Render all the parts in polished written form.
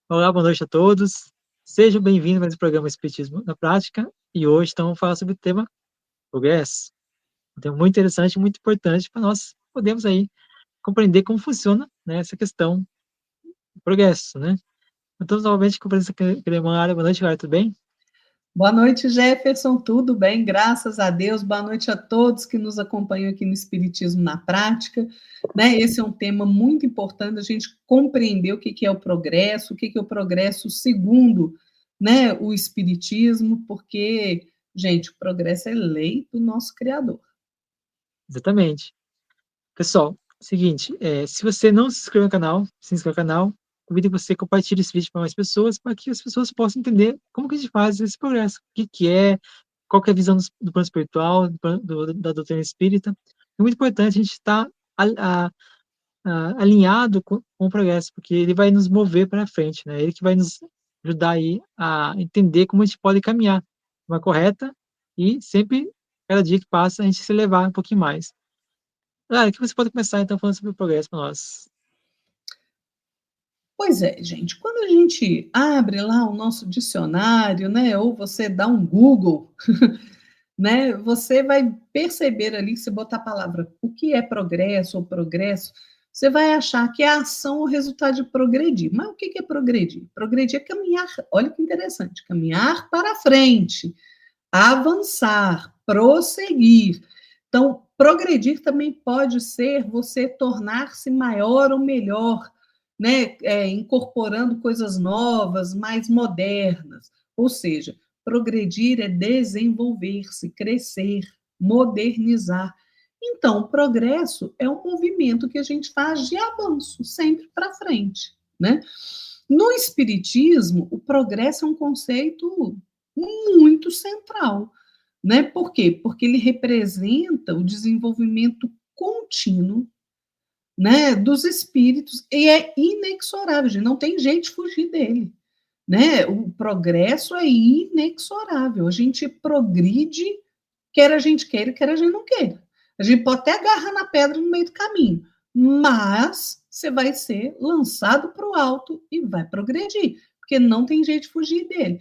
Olá, boa noite a todos. Sejam bem-vindos a mais um programa Espiritismo na Prática. E hoje então, vamos falar sobre o tema progresso. Um tema muito interessante, muito importante para nós podermos aí compreender como funciona, né, essa questão do progresso, né? Então, novamente, com a presença aqui da irmã Ara. Boa noite, Ara, tudo bem? Boa noite, Jefferson. Tudo bem? Graças a Deus. Boa noite a todos que nos acompanham aqui no Espiritismo na Prática. Né? Esse é um tema muito importante, a gente compreender o que é o progresso, o que é o progresso segundo, né, o Espiritismo, porque, gente, o progresso é lei do nosso Criador. Exatamente. Pessoal, seguinte, se você não se inscreveu no canal, se inscreva no canal. Convido que você compartilhe esse vídeo para mais pessoas, para que as pessoas possam entender como que a gente faz esse progresso, o que que é, qual que é a visão do plano espiritual, da doutrina espírita. É muito importante a gente estar alinhado com o progresso, porque ele vai nos mover para frente, né? Ele que vai nos ajudar aí a entender como a gente pode caminhar de uma correta e sempre, cada dia que passa, a gente se elevar um pouquinho mais. Claro, que você pode começar então falando sobre o progresso para nós. Pois é, gente, quando a gente abre lá o nosso dicionário, né, ou você dá um Google, né, você vai perceber ali, se botar a palavra o que é progresso ou progresso, você vai achar que é a ação ou resultado de progredir. Mas o que é progredir? Progredir é caminhar, olha que interessante, caminhar para frente, avançar, prosseguir. Então, progredir também pode ser você tornar-se maior ou melhor, né? Incorporando coisas novas, mais modernas. Ou seja, progredir é desenvolver-se, crescer, modernizar. Então, o progresso é um movimento que a gente faz de avanço, sempre para frente, né? No Espiritismo, o progresso é um conceito muito central, né? Por quê? Porque ele representa o desenvolvimento contínuo, né, dos espíritos e é inexorável, gente, não tem jeito de fugir dele, né? O progresso é inexorável. A gente progride, quer a gente queira, quer a gente não queira. A gente pode até agarrar na pedra no meio do caminho, mas você vai ser lançado para o alto e vai progredir, porque não tem jeito de fugir dele.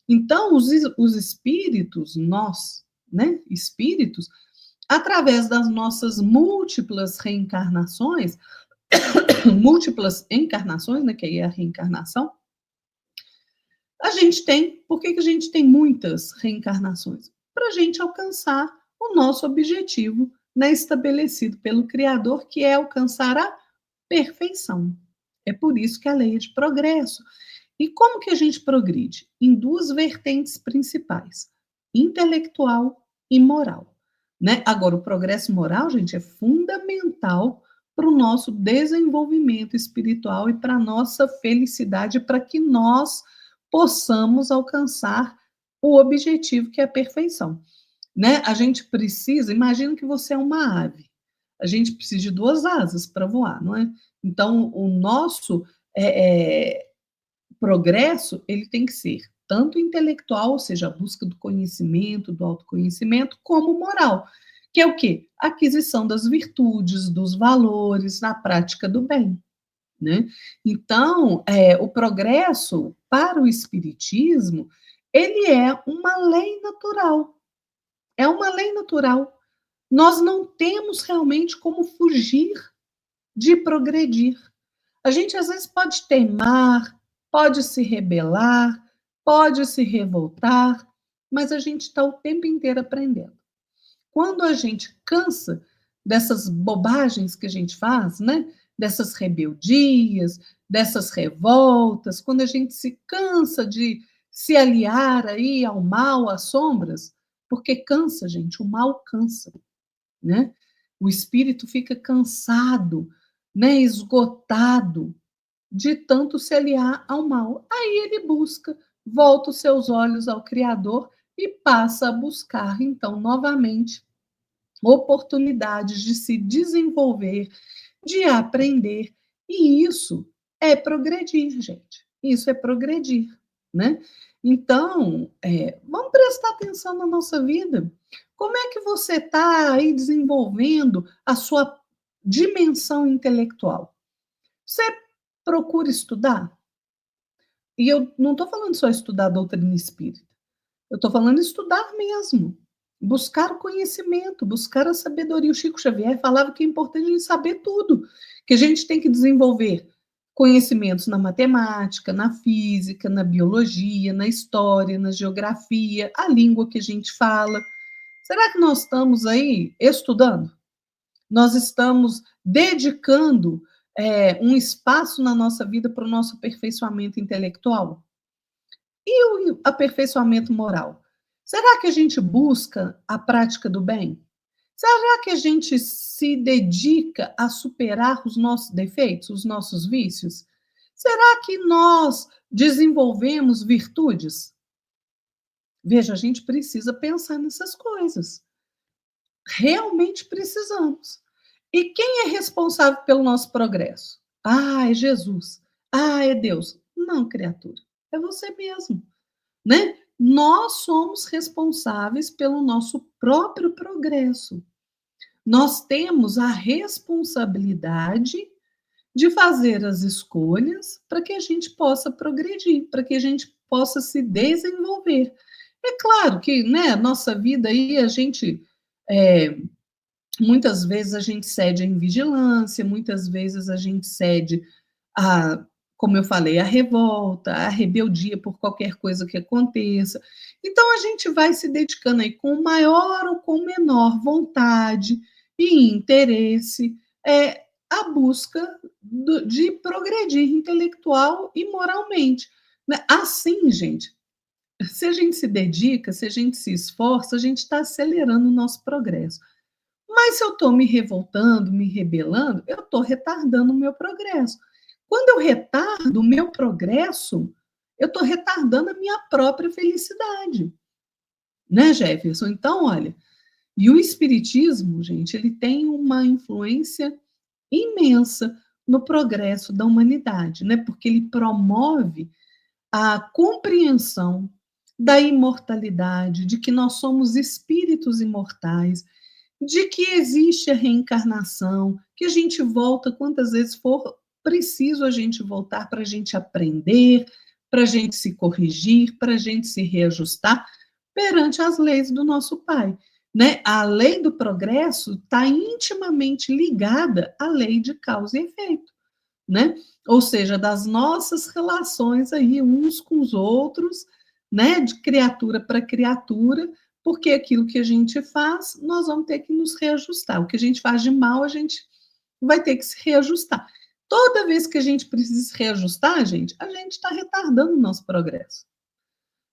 Então, os espíritos, nós, né, espíritos, através das nossas múltiplas reencarnações, múltiplas encarnações, né, que aí é a reencarnação, a gente tem, por que a gente tem muitas reencarnações? Para a gente alcançar o nosso objetivo, né, estabelecido pelo Criador, que é alcançar a perfeição. É por isso que a lei é de progresso. E como que a gente progride? Em duas vertentes principais, intelectual e moral. Né? Agora, o progresso moral, gente, é fundamental para o nosso desenvolvimento espiritual e para a nossa felicidade, para que nós possamos alcançar o objetivo que é a perfeição. Né? A gente precisa, imagina que você é uma ave, a gente precisa de duas asas para voar, não é? Então, o nosso progresso, ele tem que ser tanto intelectual, ou seja, a busca do conhecimento, do autoconhecimento, como moral, que é o quê? A aquisição das virtudes, dos valores, na prática do bem. Né? Então, o progresso para o espiritismo, ele é uma lei natural. É uma lei natural. Nós não temos realmente como fugir de progredir. A gente às vezes pode teimar, pode se rebelar, pode se revoltar, mas a gente está o tempo inteiro aprendendo. Quando a gente cansa dessas bobagens que a gente faz, né? Dessas rebeldias, dessas revoltas, quando a gente se cansa de se aliar aí ao mal, às sombras, porque cansa, gente, o mal cansa, né? O espírito fica cansado, né, esgotado de tanto se aliar ao mal. Aí ele busca, volta os seus olhos ao Criador e passa a buscar, então, novamente, oportunidades de se desenvolver, de aprender. E isso é progredir, gente. Isso é progredir, né? Então, vamos prestar atenção na nossa vida. Como é que você está aí desenvolvendo a sua dimensão intelectual? Você procura estudar? E eu não estou falando só estudar a doutrina espírita, eu estou falando estudar mesmo, buscar o conhecimento, buscar a sabedoria. O Chico Xavier falava que é importante a gente saber tudo, que a gente tem que desenvolver conhecimentos na matemática, na física, na biologia, na história, na geografia, a língua que a gente fala. Será que nós estamos aí estudando? Nós estamos dedicando um espaço na nossa vida para o nosso aperfeiçoamento intelectual? E o aperfeiçoamento moral? Será que a gente busca a prática do bem? Será que a gente se dedica a superar os nossos defeitos, os nossos vícios? Será que nós desenvolvemos virtudes? Veja, a gente precisa pensar nessas coisas. Realmente precisamos. E quem é responsável pelo nosso progresso? Ah, é Jesus. Ah, é Deus. Não, criatura. É você mesmo, né? Nós somos responsáveis pelo nosso próprio progresso. Nós temos a responsabilidade de fazer as escolhas para que a gente possa progredir, para que a gente possa se desenvolver. É claro que, né, nossa vida aí a gente muitas vezes a gente cede à invigilância, muitas vezes a gente cede a, como eu falei, a revolta, a rebeldia por qualquer coisa que aconteça. Então a gente vai se dedicando aí com maior ou com menor vontade e interesse à busca de progredir intelectual e moralmente. Né? Assim, gente, se a gente se dedica, se a gente se esforça, a gente está acelerando o nosso progresso. Mas se eu estou me revoltando, me rebelando, eu estou retardando o meu progresso. Quando eu retardo o meu progresso, eu estou retardando a minha própria felicidade. Né, Jefferson? Então, olha, e o Espiritismo, gente, ele tem uma influência imensa no progresso da humanidade, né? Porque ele promove a compreensão da imortalidade, de que nós somos espíritos imortais, de que existe a reencarnação, que a gente volta quantas vezes for preciso a gente voltar para a gente aprender, para a gente se corrigir, para a gente se reajustar perante as leis do nosso Pai. Né? A lei do progresso está intimamente ligada à lei de causa e efeito. Né? Ou seja, das nossas relações aí uns com os outros, né? De criatura para criatura, porque aquilo que a gente faz, nós vamos ter que nos reajustar. O que a gente faz de mal, a gente vai ter que se reajustar. Toda vez que a gente precisa se reajustar, gente, a gente está retardando o nosso progresso.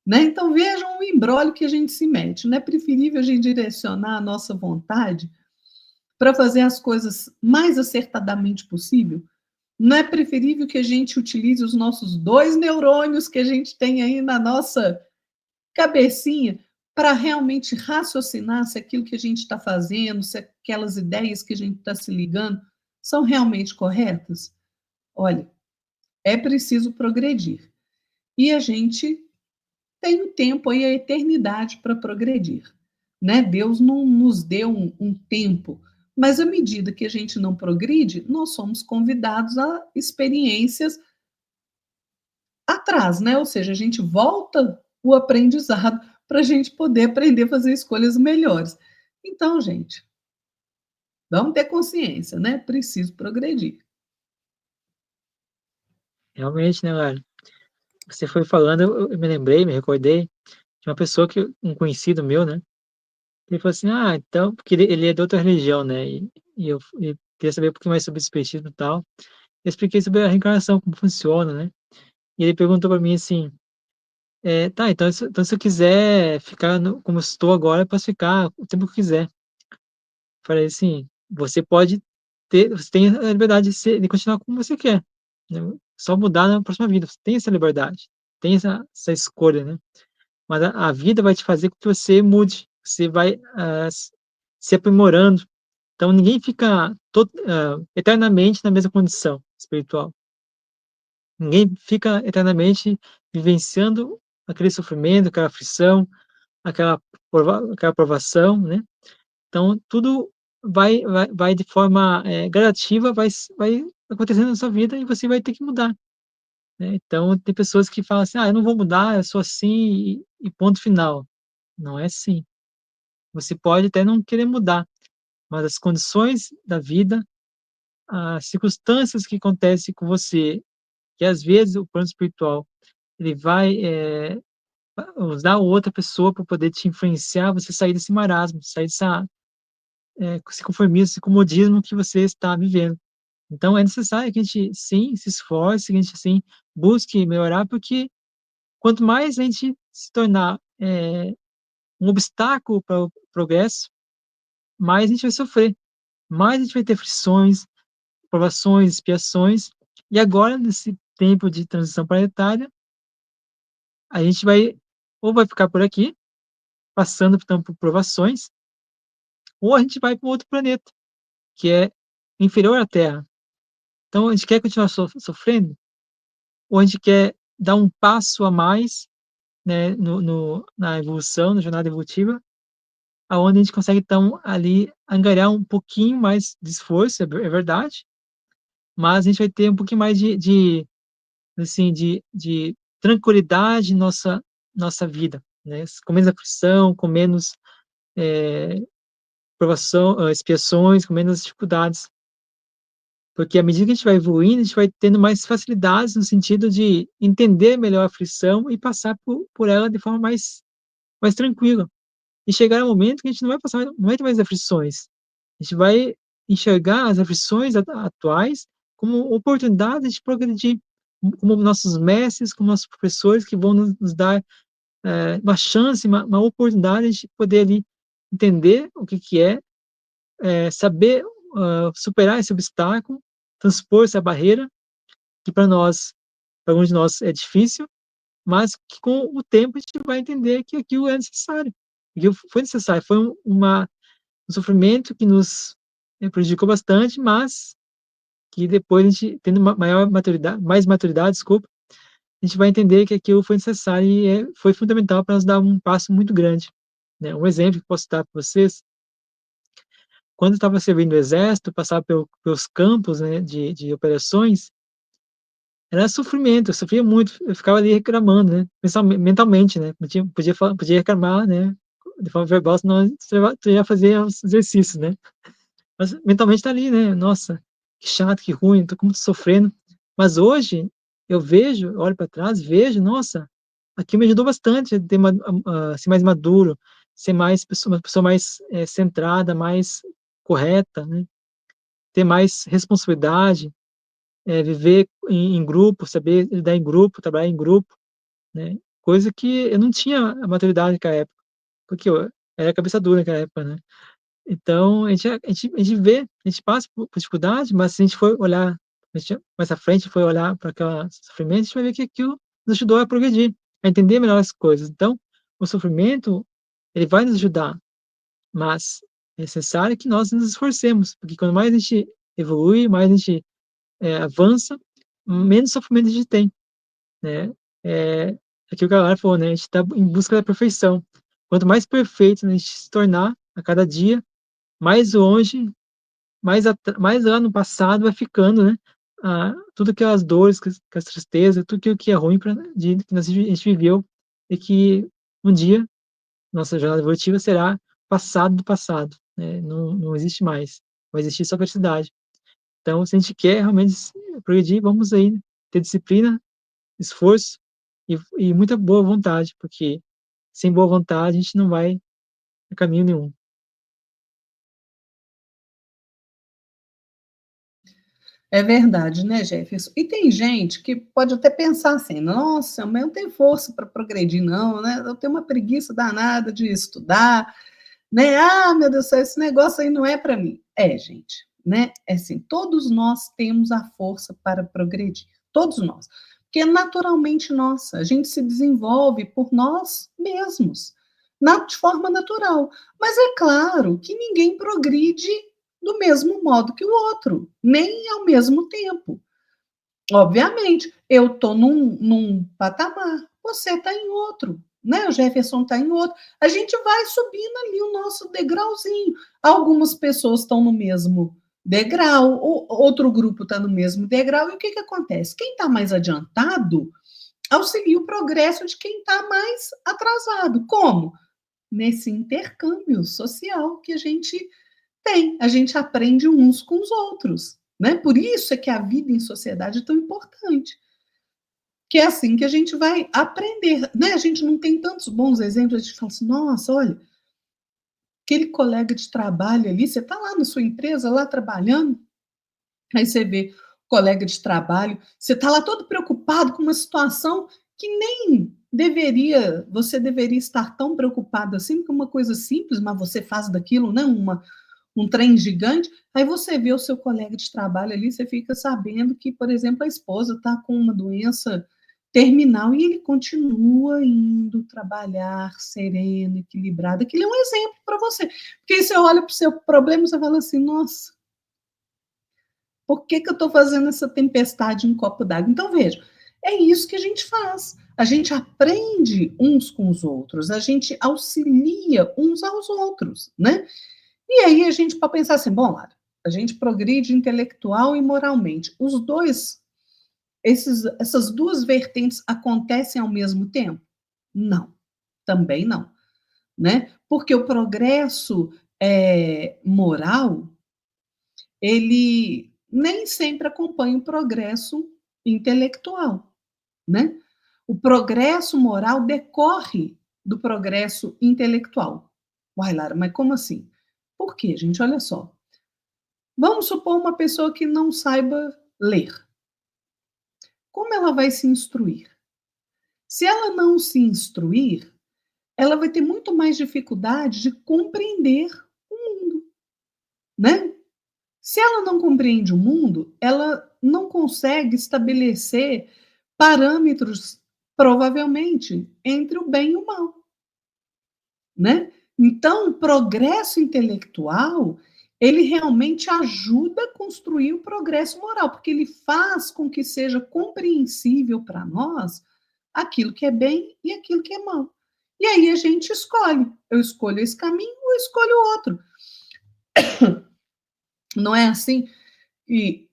Né? Então vejam o imbróglio que a gente se mete. Não é preferível a gente direcionar a nossa vontade para fazer as coisas mais acertadamente possível? Não é preferível que a gente utilize os nossos 2 neurônios que a gente tem aí na nossa cabecinha para realmente raciocinar se aquilo que a gente está fazendo, se aquelas ideias que a gente está se ligando são realmente corretas? Olha, é preciso progredir. E a gente tem o tempo aí, a eternidade para progredir. Né? Deus não nos deu um tempo, mas à medida que a gente não progride, nós somos convidados a experiências atrás, né? Ou seja, a gente volta o aprendizado para a gente poder aprender a fazer escolhas melhores. Então, gente, vamos ter consciência, né? Preciso progredir. Realmente, né, olha, você foi falando, eu me lembrei, me recordei de uma pessoa que um conhecido meu, né, ele falou assim: "Ah, então", porque ele é de outra religião, né, e queria saber um pouquinho mais sobre o espiritismo e tal. Eu expliquei sobre a reencarnação, como funciona, né, e ele perguntou para mim assim: Tá, então se eu quiser ficar no como eu estou agora, eu posso ficar o tempo que eu quiser". Falei assim: Você tem a liberdade de continuar como você quer, né, só mudar na próxima vida, você tem essa liberdade, tem essa escolha, né, mas a vida vai te fazer com que você mude, você vai, se aprimorando, então ninguém fica eternamente na mesma condição espiritual. Ninguém fica eternamente vivenciando aquele sofrimento, aquela aflição, aquela provação, né. Então tudo vai de forma, gradativa, vai acontecendo na sua vida e você vai ter que mudar. né. Então tem pessoas que falam assim: "Ah, eu não vou mudar, eu sou assim e ponto final". Não é assim. Você pode até não querer mudar, mas as condições da vida, as circunstâncias que acontecem com você, que às vezes o plano espiritual ele vai, usar outra pessoa para poder te influenciar, você sair desse marasmo, sair dessa, esse conformismo, esse comodismo que você está vivendo. Então é necessário que a gente sim se esforce, que a gente sim busque melhorar, porque quanto mais a gente se tornar, um obstáculo para o progresso, mais a gente vai sofrer, mais a gente vai ter frições, provações, expiações, e agora nesse tempo de transição planetária, a gente vai ou vai ficar por aqui, passando então por provações, ou a gente vai para um outro planeta, que é inferior à Terra. Então a gente quer continuar sofrendo, ou a gente quer dar um passo a mais, né, na evolução, na jornada evolutiva, aonde a gente consegue então ali angariar um pouquinho mais de esforço, é verdade, mas a gente vai ter um pouquinho mais de assim, de tranquilidade em nossa vida, né, com menos aflição, com menos, eh, provação, expiações, com menos dificuldades. Porque à medida que a gente vai evoluindo, a gente vai tendo mais facilidades no sentido de entender melhor a aflição e passar por ela de forma mais tranquila. E chegar um momento que a gente não vai ter mais aflições. A gente vai enxergar as aflições atuais como oportunidades de progredir, como nossos mestres, como nossos professores que vão nos dar, uma chance, uma oportunidade de poder ali entender o que que é, saber, superar esse obstáculo, transpor essa barreira, que para nós, para alguns de nós é difícil, mas que com o tempo a gente vai entender que aquilo é necessário. Aquilo foi necessário, foi um sofrimento que nos, prejudicou bastante, mas que depois a gente tendo mais maturidade, desculpa, a gente vai entender que aquilo foi necessário e foi fundamental para nos dar um passo muito grande, né. Um exemplo que posso dar para vocês, quando eu estava servindo no exército, passava pelos campos, né, de operações, era sofrimento, eu sofria muito, eu ficava ali reclamando, né, mentalmente, né, podia reclamar, né, de forma verbal, senão tu ia fazer os exercícios, né. Mas mentalmente tá ali, né, "Nossa, que chato, que ruim, tô como tô sofrendo". Mas hoje eu vejo, eu olho para trás, vejo, nossa, aquilo me ajudou bastante a ter ser mais maduro, ser uma pessoa mais, centrada, mais correta, né, ter mais responsabilidade, viver em grupo, saber lidar em grupo, trabalhar em grupo, né, coisa que eu não tinha a maturidade naquela época, porque eu era cabeça dura naquela época, né. Então, a gente vê, a gente passa por dificuldade, mas se a gente for olhar, a gente mais à frente for olhar para aquela sofrimento, a gente vai ver que aquilo nos ajudou a progredir, a entender melhor as coisas. Então, o sofrimento, ele vai nos ajudar, mas é necessário que nós nos esforcemos, porque quanto mais a gente evolui, mais a gente, avança, menos sofrimento a gente tem, né. É aquilo que a Lara falou, né, a gente está em busca da perfeição. Quanto mais perfeito a gente se tornar a cada dia, mais longe, mais lá no passado vai ficando, né, tudo aquelas dores, que as tristezas, tudo aquilo que é ruim pra de que a gente viveu e que um dia nossa jornada evolutiva será passado do passado, né, não existe mais, vai existir só felicidade. Então, se a gente quer realmente progredir, vamos aí ter disciplina, esforço e muita boa vontade, porque sem boa vontade a gente não vai a caminho nenhum. É verdade, né, Jefferson? E tem gente que pode até pensar assim: "Nossa, mas eu não tenho força para progredir não, né, eu tenho uma preguiça danada de estudar, né, ah, meu Deus do céu, esse negócio aí não é para mim". É, gente, né, é assim, todos nós temos a força para progredir, todos nós, porque é naturalmente nossa, a gente se desenvolve por nós mesmos, de forma natural. Mas é claro que ninguém progride do mesmo modo que o outro, nem ao mesmo tempo. Obviamente, eu estou num patamar, você está em outro, né? O Jefferson está em outro. A gente vai subindo ali o nosso degrauzinho. Algumas pessoas estão no mesmo degrau, o outro grupo está no mesmo degrau, e o que acontece? Quem está mais adiantado auxilia o progresso de quem está mais atrasado. Como? Nesse intercâmbio social que a gente tem. A gente aprende uns com os outros. Né? Por isso é que a vida em sociedade é tão importante. Que é assim que a gente vai aprender. Né? A gente não tem tantos bons exemplos, a gente fala assim, nossa, olha, aquele colega de trabalho ali, você está lá na sua empresa, lá trabalhando, aí você vê o colega de trabalho, você está lá todo preocupado com uma situação que nem deveria, você deveria estar tão preocupado assim, com uma coisa simples, mas você faz daquilo, né, um trem gigante, aí você vê o seu colega de trabalho ali, você fica sabendo que, por exemplo, a esposa está com uma doença terminal e ele continua indo trabalhar sereno, equilibrado. Aquilo é um exemplo para você. Porque aí você olha para o seu problema e você fala assim, nossa, por que eu estou fazendo essa tempestade em um copo d'água? Então, veja, é isso que a gente faz. A gente aprende uns com os outros, a gente auxilia uns aos outros, né? E aí a gente pode pensar assim, bom, Lara, a gente progride intelectual e moralmente. Os dois, essas duas vertentes acontecem ao mesmo tempo? Não, também não, né? Porque o progresso moral, ele nem sempre acompanha o progresso intelectual, né? O progresso moral decorre do progresso intelectual. Uai, Lara, mas como assim? Por quê, gente? Olha só. Vamos supor uma pessoa que não saiba ler. Como ela vai se instruir? Se ela não se instruir, ela vai ter muito mais dificuldade de compreender o mundo, né? Se ela não compreende o mundo, ela não consegue estabelecer parâmetros, provavelmente, entre o bem e o mal, né? Então, o progresso intelectual, ele realmente ajuda a construir o progresso moral, porque ele faz com que seja compreensível para nós aquilo que é bem e aquilo que é mal. E aí a gente escolhe. Eu escolho esse caminho ou eu escolho outro. Não é assim? E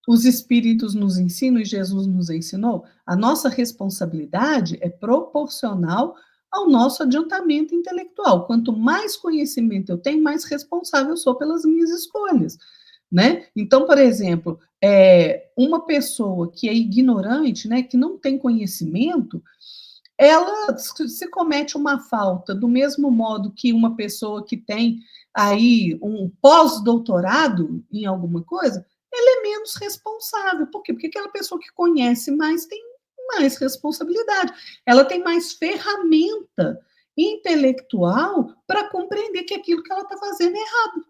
os espíritos nos ensinam e Jesus nos ensinou, a nossa responsabilidade é proporcional ao nosso adiantamento intelectual. Quanto mais conhecimento eu tenho, mais responsável eu sou pelas minhas escolhas, né? Então, por exemplo, uma pessoa que é ignorante, né, que não tem conhecimento, ela se comete uma falta do mesmo modo que uma pessoa que tem aí um pós-doutorado em alguma coisa, ele é menos responsável. Por quê? Porque aquela pessoa que conhece mais tem mais responsabilidade. Ela tem mais ferramenta intelectual para compreender que aquilo que ela está fazendo é errado,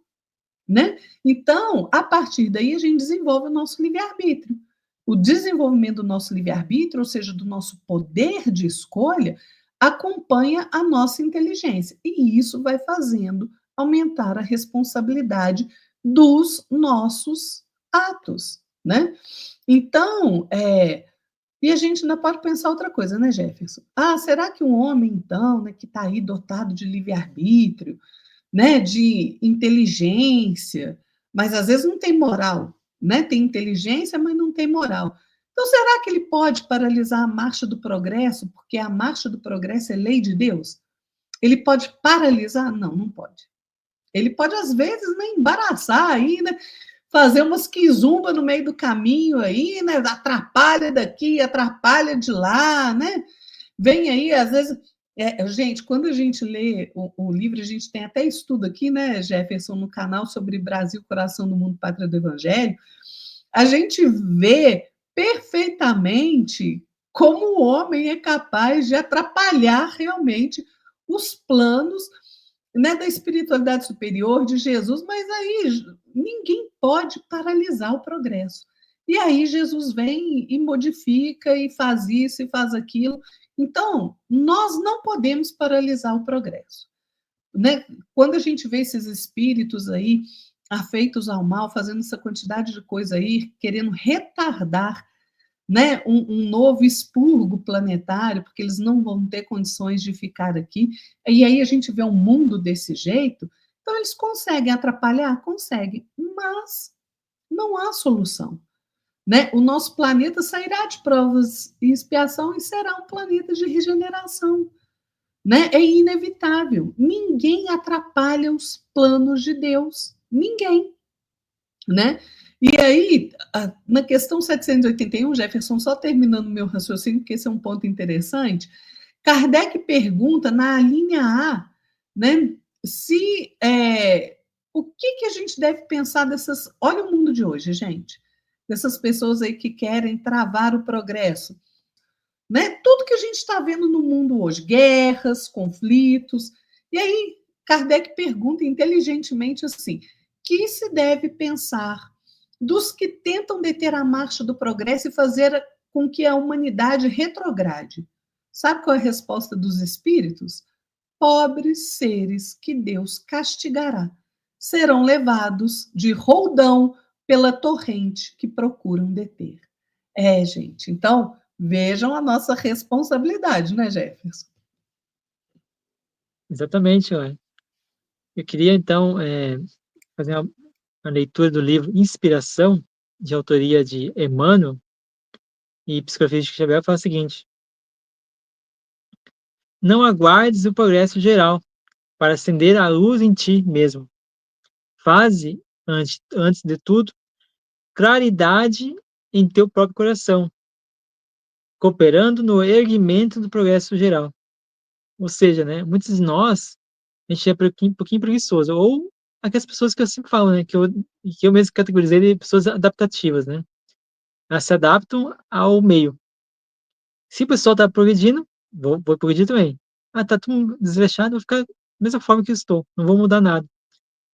né? Então, a partir daí, a gente desenvolve o nosso livre-arbítrio. O desenvolvimento do nosso livre-arbítrio, ou seja, do nosso poder de escolha, acompanha a nossa inteligência. E isso vai fazendo aumentar a responsabilidade dos nossos atos, né? Então, e a gente ainda pode pensar outra coisa, né, Jefferson? Ah, será que um homem, então, né, que está aí dotado de livre-arbítrio, né, de inteligência, mas às vezes não tem moral, né? Tem inteligência, mas não tem moral. Então, será que ele pode paralisar a marcha do progresso, porque a marcha do progresso é lei de Deus? Ele pode paralisar? Não, não pode. Ele pode, às vezes, né, embaraçar aí, né? Fazer umas quizumba no meio do caminho aí, né? Atrapalha daqui, atrapalha de lá, né? Vem aí, às vezes. Gente, quando a gente lê o livro, a gente tem até estudo aqui, né, Jefferson, no canal sobre Brasil, Coração do Mundo, Pátria do Evangelho, a gente vê perfeitamente como o homem é capaz de atrapalhar realmente os planos, né, da espiritualidade superior de Jesus, mas aí ninguém pode paralisar o progresso. E aí Jesus vem e modifica e faz isso e faz aquilo. Então, nós não podemos paralisar o progresso, né? Quando a gente vê esses espíritos aí afeitos ao mal, fazendo essa quantidade de coisa aí, querendo retardar, né, um novo expurgo planetário, porque eles não vão ter condições de ficar aqui, e aí a gente vê um mundo desse jeito, então eles conseguem atrapalhar? Conseguem, mas Não há solução, né? O nosso planeta sairá de provas e expiação e será um planeta de regeneração, né? É inevitável. Ninguém atrapalha os planos de Deus. Ninguém, né? E aí, na questão 781, Jefferson, só terminando meu raciocínio, porque esse é um ponto interessante, Kardec pergunta na linha A, né, se o que a gente deve pensar dessas. Olha o mundo de hoje, gente. Dessas pessoas aí que querem travar o progresso. Né? Tudo que a gente está vendo no mundo hoje, guerras, conflitos. E aí, Kardec pergunta inteligentemente assim: que se deve pensar dos que tentam deter a marcha do progresso e fazer com que a humanidade retrograde? Sabe qual é a resposta dos espíritos? Pobres seres que Deus castigará serão levados de roldão pela torrente que procuram deter. Gente, então vejam a nossa responsabilidade, né, Jefferson? Exatamente, olha. Eu queria, então, fazer uma leitura do livro Inspiração, de autoria de Emmanuel, e Psicografia de Xavier fala o seguinte: não aguardes o progresso geral para acender a luz em ti mesmo. Faze, antes de tudo, claridade em teu próprio coração, cooperando no erguimento do progresso geral. Ou seja, né, muitos de nós, a gente é um pouquinho preguiçoso, ou aquelas pessoas que eu sempre falo, né, que eu mesmo categorizei de pessoas adaptativas, né, elas se adaptam ao meio. Se o pessoal está progredindo, vou progredir também. Ah, tá tudo desleixado, vou ficar da mesma forma que eu estou, não vou mudar nada.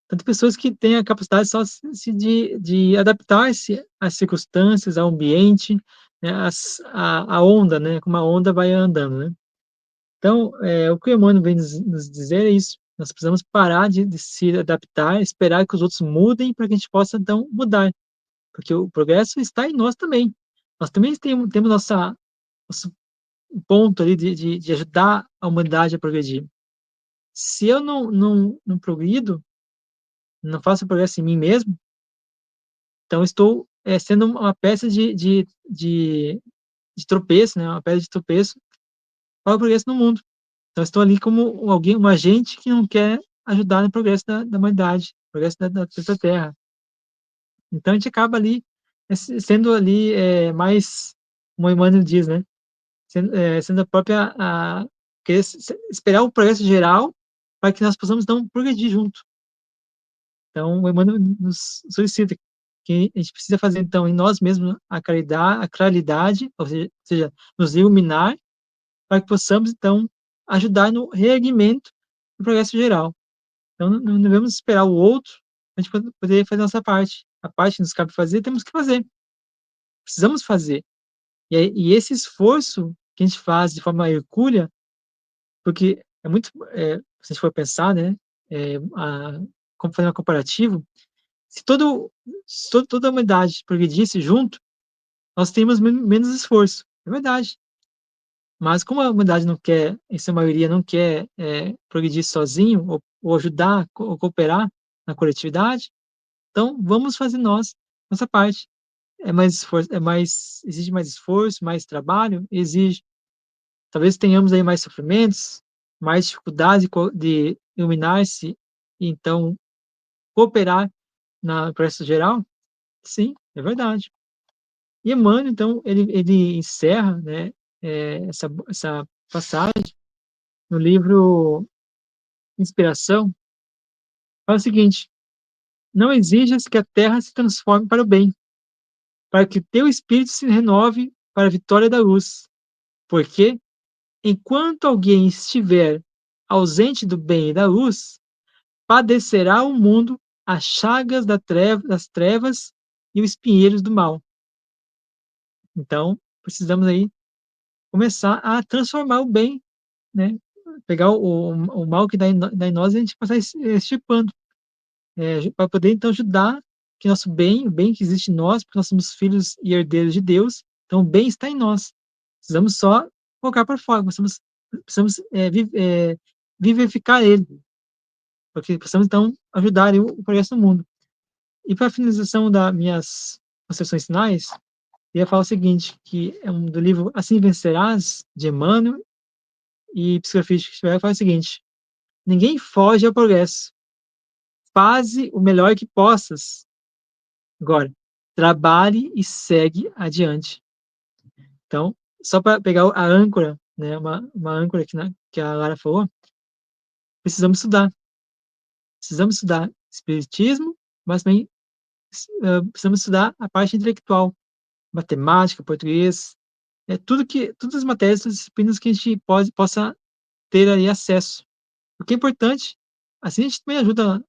Então, tem pessoas que têm a capacidade só de adaptar-se às circunstâncias, ao ambiente, né, a onda, né, como a onda vai andando, né. Então, o que o Emmanuel vem nos dizer é isso, nós precisamos parar de se adaptar, esperar que os outros mudem para que a gente possa, então, mudar, porque o progresso está em nós também. Nós também temos nosso ponto ali de ajudar a humanidade a progredir. Se eu não progrido, não faço progresso em mim mesmo, então estou sendo uma peça de tropeço, né, uma pedra de tropeço para o progresso no mundo. Então estou ali como alguém, um agente que não quer ajudar no progresso da humanidade, progresso da Terra. Então a gente acaba ali sendo ali mais, como o Emmanuel diz, né, sendo a própria querer esperar o progresso geral para que nós possamos então progredir junto. Então o Emmanuel nos solicita que a gente precisa fazer então em nós mesmos a claridade, ou seja, nos iluminar para que possamos então ajudar no reerguimento do progresso geral. Então não devemos esperar o outro para a gente poder fazer a nossa parte. A parte que nos cabe fazer, temos que fazer. Precisamos fazer. E esse esforço que a gente faz de forma hercúlea, porque é muito, se a gente for pensar, né, como fazer um comparativo, se toda a humanidade progredisse junto, nós teríamos menos esforço. É verdade. Mas como a humanidade não quer, em sua maioria, não quer progredir sozinho, ou ajudar, ou cooperar na coletividade, então vamos fazer nós nossa parte. É mais esforço, exige mais esforço, mais trabalho, exige. Talvez tenhamos aí mais sofrimentos, mais dificuldade de iluminar-se, e então cooperar no progresso geral. Sim, é verdade. E Emmanuel, então, ele encerra, né, essa passagem no livro Inspiração, fala o seguinte: não exijas que a terra se transforme para o bem, para que teu espírito se renove para a vitória da luz, porque, enquanto alguém estiver ausente do bem e da luz, padecerá o mundo as chagas das trevas e os espinheiros do mal. Então, precisamos aí começar a transformar o bem, né? Pegar o mal que dá em nós e a gente passar extirpando, para poder então ajudar que nosso bem, o bem que existe em nós, porque nós somos filhos e herdeiros de Deus, então o bem está em nós. Precisamos só colocar para fora, precisamos vivificar ele, porque precisamos então ajudar o progresso do mundo. E para finalização das minhas concepções finais, eu ia falar o seguinte, que é do livro Assim Vencerás, de Emmanuel, e Psicografia de Cristo fala o seguinte: ninguém foge ao progresso. Faze o melhor que possas. Agora, trabalhe e segue adiante. Então, só para pegar a âncora, né, uma âncora que a Lara falou, precisamos estudar. Precisamos estudar espiritismo, mas também precisamos estudar a parte intelectual, matemática, português, todas as matérias, todas as disciplinas que a gente possa ter ali acesso. O que é importante, assim a gente também ajuda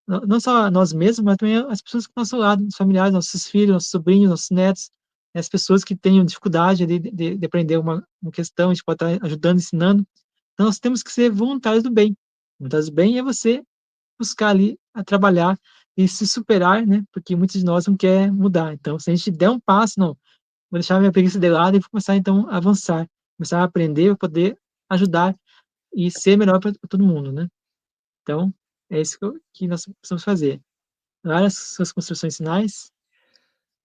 não só nós mesmos, mas também as pessoas que estão ao nosso lado, os familiares, nossos filhos, nossos sobrinhos, nossos netos, as pessoas que tenham dificuldade ali de aprender uma questão, a gente pode estar ajudando, ensinando. Então, nós temos que ser voluntários do bem. Voluntários do bem é você buscar ali a trabalhar e se superar, né? Porque muitos de nós não quer mudar. Então, se a gente der um passo, não, vou deixar minha preguiça de lado e vou começar então a avançar, começar a aprender para poder ajudar e ser melhor para todo mundo, né? Então, é isso que nós precisamos fazer. Várias suas construções finais.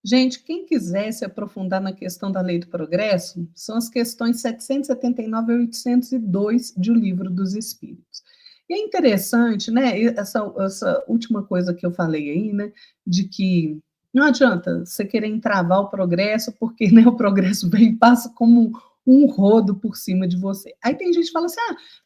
Gente, quem quiser se aprofundar na questão da lei do progresso, são as questões 779 a 802 de O Livro dos Espíritos. E é interessante, né, essa última coisa que eu falei aí, né, de que não adianta você querer entravar o progresso, porque né, o progresso vem e passa como um rodo por cima de você. Aí tem gente que fala assim,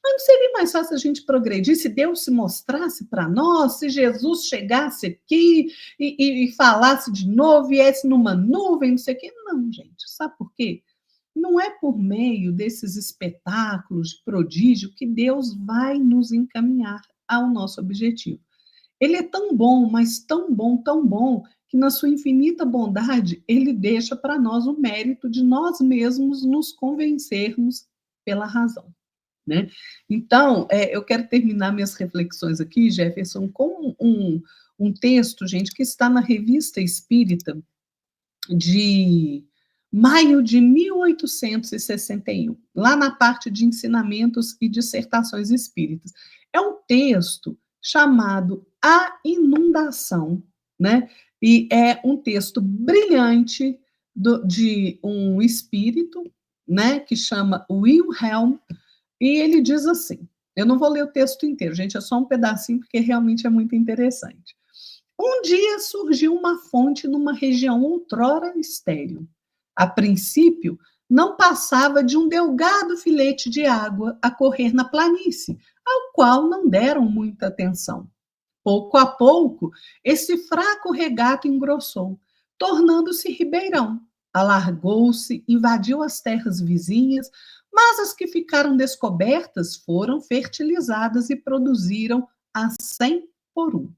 mas não seria mais fácil a gente progredir se Deus se mostrasse para nós, se Jesus chegasse aqui e falasse de novo, viesse numa nuvem, não sei o quê. Não, gente, sabe por quê? Não é por meio desses espetáculos de prodígio que Deus vai nos encaminhar ao nosso objetivo. Ele é tão bom, que na sua infinita bondade, ele deixa para nós o mérito de nós mesmos nos convencermos pela razão. Né? Então, eu quero terminar minhas reflexões aqui, Jefferson, com um texto, gente, que está na Revista Espírita de maio de 1861, lá na parte de ensinamentos e dissertações espíritas. É um texto chamado A Inundação, né? E é um texto brilhante de um espírito, né, que chama Wilhelm, e ele diz assim: eu não vou ler o texto inteiro, gente, é só um pedacinho, porque realmente é muito interessante. Um dia surgiu uma fonte numa região outrora estéril. A princípio, não passava de um delgado filete de água a correr na planície, ao qual não deram muita atenção. Pouco a pouco, esse fraco regato engrossou, tornando-se ribeirão. Alargou-se, invadiu as terras vizinhas, mas as que ficaram descobertas foram fertilizadas e produziram a 100 por um.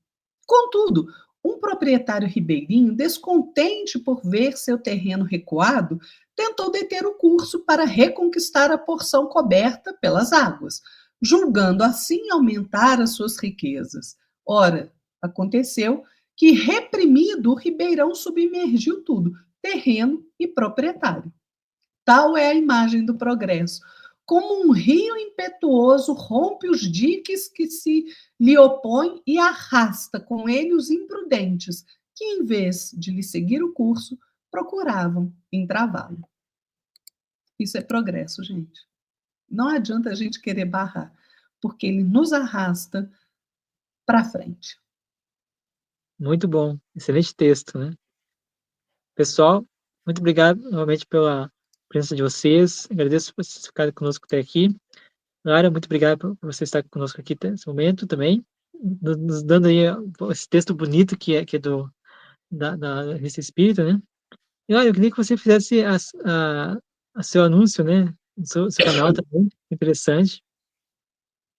Contudo, um proprietário ribeirinho, descontente por ver seu terreno recuado, tentou deter o curso para reconquistar a porção coberta pelas águas, julgando assim aumentar as suas riquezas. Ora, aconteceu que, reprimido, o ribeirão submergiu tudo, terreno e proprietário. Tal é a imagem do progresso. Como um rio impetuoso rompe os diques que se lhe opõem e arrasta com ele os imprudentes, que, em vez de lhe seguir o curso, procuravam entravá-lo. Isso é progresso, gente. Não adianta a gente querer barrar, porque ele nos arrasta para frente. Muito bom, excelente texto, né? Pessoal, muito obrigado novamente pela presença de vocês. Agradeço por vocês ficarem conosco até aqui. Lara, muito obrigado por você estar conosco aqui nesse momento também, nos dando aí esse texto bonito que é da Revista Espírita, né? E olha, eu queria que você fizesse a seu anúncio, né? Seu canal também, interessante.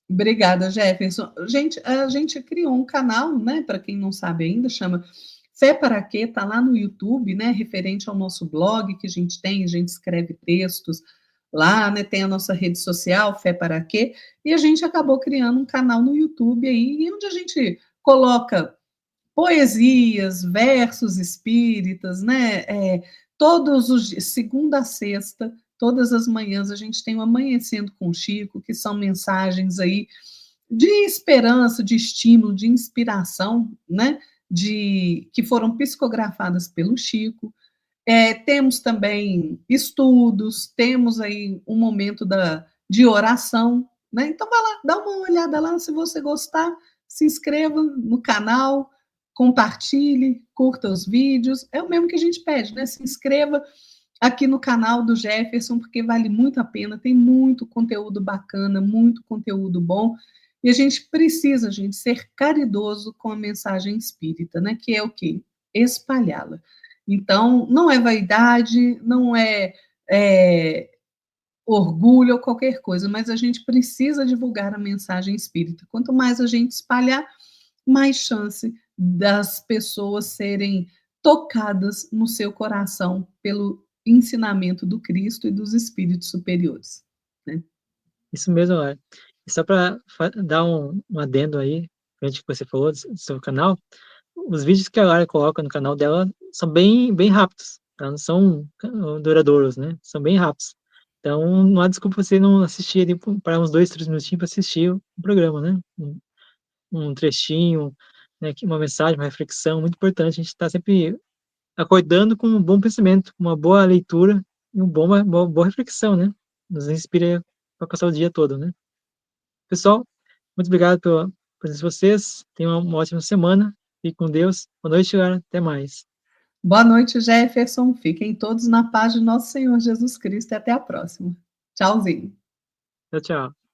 Obrigada, Jefferson. Gente, a gente criou um canal, né? Para quem não sabe ainda, chama Fé para Quê? Está lá no YouTube, né? Referente ao nosso blog que a gente escreve textos lá, né? Tem a nossa rede social, Fé para Quê? E a gente acabou criando um canal no YouTube aí, onde a gente coloca poesias, versos espíritas, né? Todos os dias, segunda a sexta, todas as manhãs, a gente tem o Amanhecendo com Chico, que são mensagens aí de esperança, de estímulo, de inspiração, né? que foram psicografadas pelo Chico. Temos também estudos, temos aí um momento de oração, né? Então vai lá, dá uma olhada lá, se você gostar, se inscreva no canal, compartilhe, curta os vídeos, é o mesmo que a gente pede, né? Se inscreva aqui no canal do Jefferson, porque vale muito a pena, tem muito conteúdo bacana, muito conteúdo bom, e a gente precisa, gente, ser caridoso com a mensagem espírita, né? Que é o quê? Espalhá-la. Então, não é vaidade, não é orgulho ou qualquer coisa, mas a gente precisa divulgar a mensagem espírita. Quanto mais a gente espalhar, mais chance das pessoas serem tocadas no seu coração pelo ensinamento do Cristo e dos espíritos superiores, né? Isso mesmo, Lara. E só para dar um adendo aí, frente ao que você falou do seu canal, os vídeos que a Lara coloca no canal dela são bem rápidos, tá? Não são duradouros, né? São bem rápidos. Então, não há desculpa você não assistir ali, para uns 2, 3 minutinhos para assistir o programa, né? Um trechinho, né? Uma mensagem, uma reflexão, muito importante. A gente está sempre acordando com um bom pensamento, com uma boa leitura e uma boa reflexão, né? Nos inspira para passar o dia todo, né? Pessoal, muito obrigado pela presença de vocês. Tenham uma ótima semana. Fique com Deus. Boa noite, Lara. Até mais. Boa noite, Jefferson. Fiquem todos na paz de nosso Senhor Jesus Cristo e até a próxima. Tchauzinho. Tchau, tchau.